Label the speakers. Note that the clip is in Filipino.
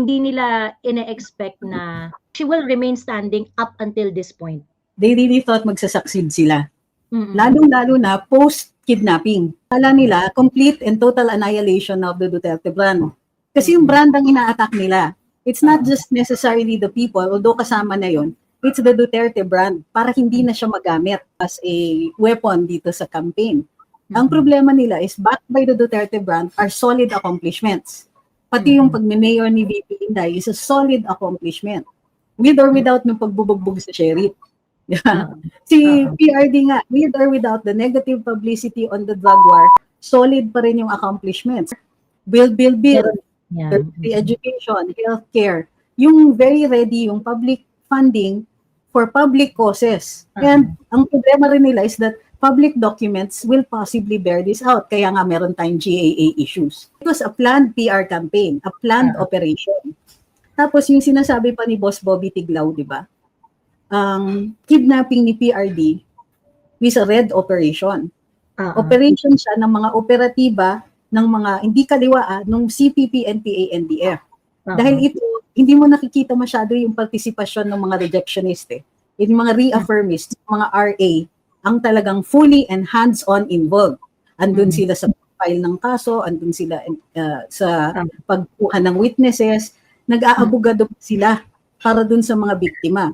Speaker 1: hindi nila ine-expect na she will remain standing up until this point.
Speaker 2: They really thought magsasucceed sila.
Speaker 1: Mm-mm.
Speaker 2: Lalong-lalo na post-kidnapping. Kala nila complete and total annihilation of the Duterte brand. Kasi yung brand ang ina-attack nila. It's not just necessarily the people, although kasama na yon. It's the Duterte brand para hindi na siya magamit as a weapon dito sa campaign. Ang problema nila is backed by the Duterte brand are solid accomplishments. Pati yung pagme-mayor ni VP Inday is a solid accomplishment. With or without ng pagbubugbog sa sheriff. Yeah. Si PRD nga, with or without the negative publicity on the drug war, solid pa rin yung accomplishments. Build.
Speaker 1: Yeah.
Speaker 2: The education, healthcare, yung very ready, yung public funding for public causes. And ang problema rin nila is that public documents will possibly bear this out. Kaya nga meron tayong GAA issues. It was a planned PR campaign, a planned operation. Tapos yung sinasabi pa ni Boss Bobby Tiglao, di ba? Ang kidnapping ni PRD is a red operation. Operation siya ng mga operatiba ng mga hindi kaliwa ng CPP, NPA, NDF. Dahil ito, hindi mo nakikita masyado yung partisipasyon ng mga rejectionist yung mga reaffirmists, mga RA, ang talagang fully and hands-on involved. Andun sila sa file ng kaso, andun sila sa pagkuha ng witnesses, nag-aabogado sila para dun sa mga biktima.